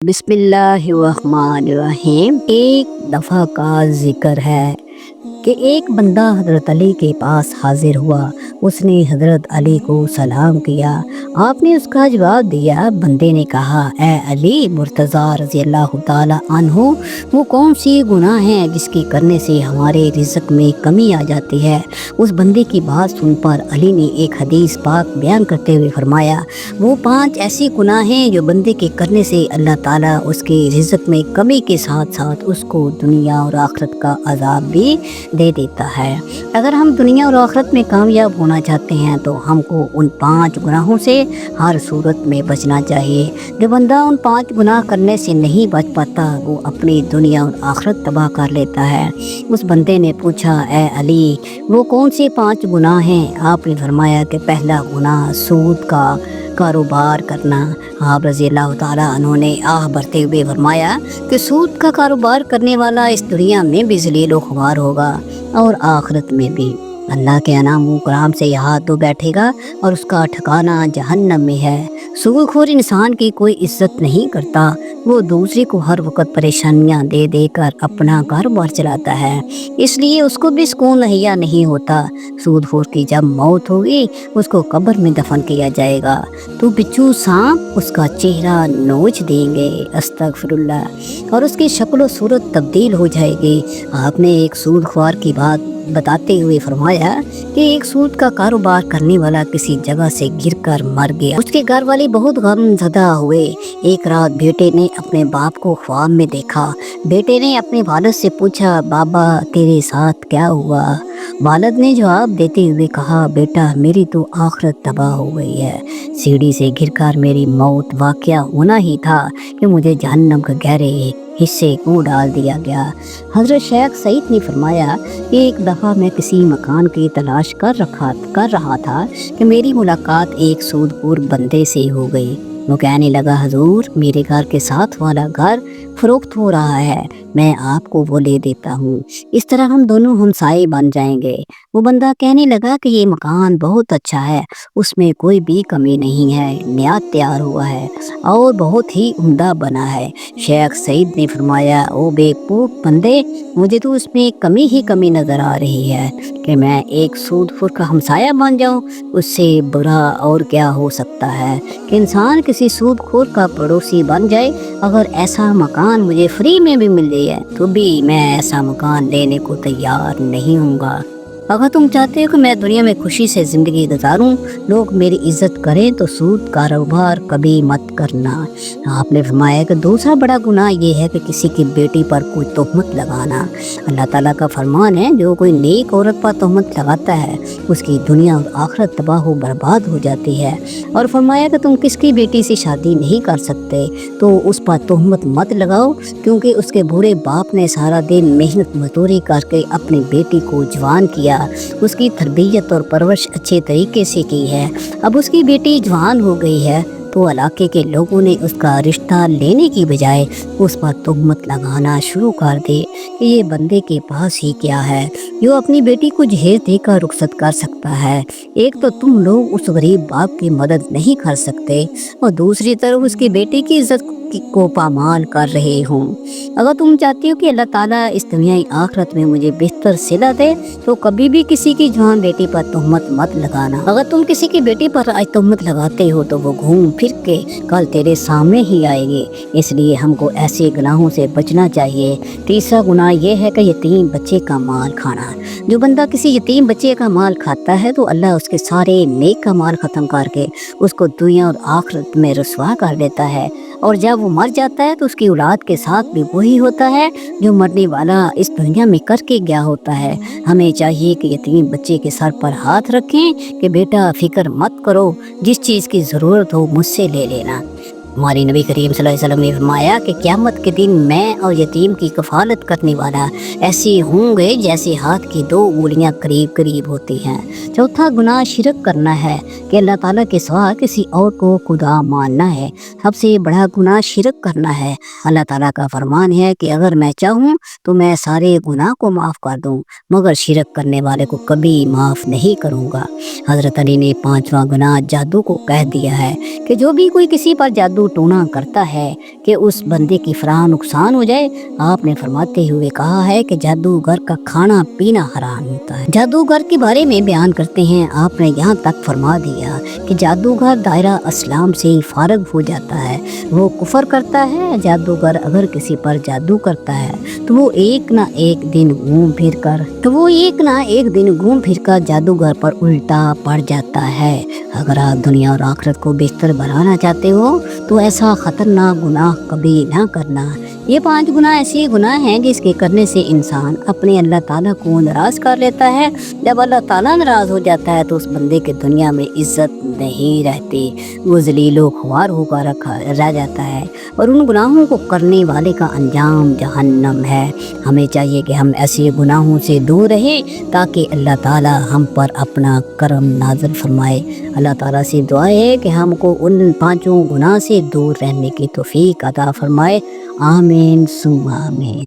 बिस्मिल्लाहिर्रहमानिर्रहीम। एक दफ़ा का ज़िक्र है कि एक बंदा हज़रत अली के पास हाजिर हुआ। उसने हज़रत अली को सलाम किया। आपने उसका जवाब दिया। बंदे ने कहा, ए अली मुर्तज़ा रज़ी अल्लाह ताला अन्हु, वो कौन सी गुनाह है जिसके करने से हमारे रिज़्क़ में कमी आ जाती है। उस बंदे की बात सुन पर अली ने एक हदीस पाक बयान करते हुए फरमाया, वो 5 ऐसी गुनाह हैं जो बंदे के करने से अल्लाह ताला उसके रिज़्क़ में कमी के साथ साथ उसको दुनिया और आखिरत का अज़ाब भी दे देता है। अगर हम दुनिया और आखिरत में कामयाब होना चाहते हैं तो हमको उन 5 गुनाहों से हर सूरत में बचना चाहिए। जो बंदा उन 5 गुनाह करने से नहीं बच पाता वो अपनी दुनिया और आखिरत तबाह कर लेता है। उस बंदे ने पूछा, ए अली वो कौन से 5 गुनाह हैं। आपने फरमाया कि पहला गुनाह सूद का कारोबार करना। आप रज़ी अल्लाह ताला उन्होंने आह भरते हुए फरमाया कि सूद का कारोबार करने वाला इस दुनिया में भी ज़लील व ख़वार होगा और आखिरत में भी। अल्लाह के अनाम कराम से हाथ धो बैठेगा और उसका ठिकाना जहन्नम में है। सूदखोर इंसान की कोई इज्जत नहीं करता। वो दूसरे को हर वक्त परेशानियां दे देकर अपना कारोबार चलाता है, इसलिए उसको भी सुकून मुहैया नहीं होता। सूदखोर की जब मौत होगी उसको कब्र में दफन किया जाएगा तो बिच्छू सांप उसका चेहरा नोच देंगे, अस्तगफिरुल्लाह, और उसकी शक्ल व सूरत तब्दील हो जाएगी। आपने एक सूदखोर की बात बताते हुए फरमाया कि एक सूद का कारोबार करने वाला किसी जगह से गिरकर मर गया। उसके घर वाले बहुत गमज़दा हुए। एक रात बेटे ने अपने बाप को ख्वाब में देखा। बेटे ने अपने वालिद से पूछा, बाबा तेरे साथ क्या हुआ। वालिद ने जवाब देते हुए कहा, बेटा मेरी तो आखिरत तबाह हो गई है। सीढ़ी से गिरकर मेरी मौत वाक़या होना ही था कि मुझे जहन्नम के गहरे हिस्से को डाल दिया गया। हज़रत शेख सईद ने फरमाया कि एक दफ़ा मैं किसी मकान की तलाश कर रहा था कि मेरी मुलाकात एक सूदखोर बंदे से हो गई। वो कहने लगा, हुजूर मेरे घर के साथ वाला घर फरोख्त हो रहा है, मैं आपको वो ले देता हूँ। इस तरह हम दोनों हमसाए बन जाएंगे। वो बंदा कहने लगा कि ये मकान बहुत अच्छा है, उसमें कोई भी कमी नहीं है, नया तैयार हुआ है और बहुत ही उम्दा बना है। शेख सईद ने फरमाया, ओ बेवकूफ़ बंदे, मुझे तो उसमें कमी ही कमी नज़र आ रही है कि मैं एक सूदखोर का हमसाया बन जाऊं। उससे बुरा और क्या हो सकता है कि इंसान किसी सूदखोर का पड़ोसी बन जाए। अगर ऐसा मकान मुझे फ्री में भी मिल जाए तो भी मैं ऐसा मकान लेने को तैयार नहीं हूँगा। अगर तुम चाहते हो कि मैं दुनिया में खुशी से ज़िंदगी गुजारूं, लोग मेरी इज्जत करें, तो सूद कारोबार कभी मत करना। आपने फरमाया कि दूसरा बड़ा गुनाह ये है कि किसी की बेटी पर कोई तोहमत लगाना। अल्लाह ताला का फरमान है, जो कोई नेक औरत पर तोहमत लगाता है उसकी दुनिया और आखिरत तबाह हो बर्बाद हो जाती है। और फरमाया कि तुम किसकी बेटी से शादी नहीं कर सकते तो उस पर तोहमत मत लगाओ, क्योंकि उसके बूढ़े बाप ने सारा दिन मेहनत मजदूरी करके अपनी बेटी को जवान किया, उसकी तरबियत और परवरिश अच्छे तरीके से की है। अब उसकी बेटी जवान हो गई है तो इलाके के लोगों ने उसका रिश्ता लेने की बजाय उस पर तुहमत लगाना शुरू कर दे कि ये बंदे के पास ही क्या है जो अपनी बेटी को जहेज देकर रुखसत कर सकता है। एक तो तुम लोग उस गरीब बाप की मदद नहीं कर सकते और दूसरी तरफ उसकी बेटी की इज्जत को पामाल कर रहे हो। अगर तुम चाहती हो कि अल्लाह ताला इस दुनियाई आखिरत में मुझे बेहतर सिला दे तो कभी भी किसी की जवान बेटी पर तोहमत मत लगाना। अगर तुम किसी की बेटी पर आज तोहमत लगाते हो तो वो घूम फिर के कल तेरे सामने ही आएगी। इसलिए हमको ऐसे गुनाहों से बचना चाहिए। तीसरा गुनाह ये है कि यतीम बच्चे का माल खाना। जो बंदा किसी यतीम बच्चे का माल खाता है तो अल्लाह उसके सारे नेक का माल ख़त्म करके उसको दुनिया और आखिरत में रुसवा कर देता है, और जब वो मर जाता है तो उसकी औलाद के साथ भी वही होता है जो मरने वाला इस दुनिया में करके गया होता है। हमें चाहिए कि यतीम बच्चे के सर पर हाथ रखें कि बेटा फिक्र मत करो, जिस चीज़ की ज़रूरत हो मुझसे ले लेना। हमारी नबी करीम सल्लल्लाहु अलैहि वसल्लम ने फरमाया कि क़यामत के दिन मैं और यतीम की कफ़ालत करने वाला ऐसे होंगे जैसे हाथ की 2 उंगलियां करीब करीब होती हैं। चौथा गुनाह शिरक करना है कि अल्लाह ताला के सिवा किसी और को खुदा मानना है। सबसे बड़ा गुनाह शिरक करना है। अल्लाह ताला का फरमान है कि अगर मैं चाहूँ तो मैं सारे गुनाह को माफ़ कर दूँ, मगर शिरक करने वाले को कभी माफ़ नहीं करूँगा। हज़रत अली ने 5वां गुनाह जादू को कह दिया है कि जो भी कोई किसी पर जादू टोना करता है कि उस बंदे की फराह नुकसान हो जाए, आपने फरमाते हुए कहा है कि जादूगर का खाना पीना हराम होता है। जादूगर के बारे में बयान करते हैं, आपने यहाँ तक फरमा दिया कि जादूगर दायरा इस्लाम से फारग हो जाता है, वो कुफर करता है। जादूगर अगर किसी पर जादू करता है तो वो एक ना एक दिन घूम फिर कर जादूगर पर उल्टा पड़ जाता है। अगर आप दुनिया और आखिरत को बेहतर बनाना चाहते हो तो ऐसा खतरनाक गुनाह कभी ना करना। ये 5 गुनाह ऐसे गुनाह हैं जिसके करने से इंसान अपने अल्लाह ताला को नाराज कर लेता है। जब अल्लाह ताला नाराज हो जाता है तो उस बंदे के दुनिया में इज्जत नहीं रहती, वो जलीलो ख्वार होकर रह जाता है और उन गुनाहों को करने वाले का अंजाम जहन्नम है। हमें चाहिए कि हम ऐसे गुनाहों से दूर रहें ताकि अल्लाह ताला हम पर अपना करम नाज़िल फरमाए। अल्लाह ताला से दुआ है कि हमको उन 5 गुनाह से दूर रहने की तौफीक अता फरमाए। आमीन सुम्मा आमीन।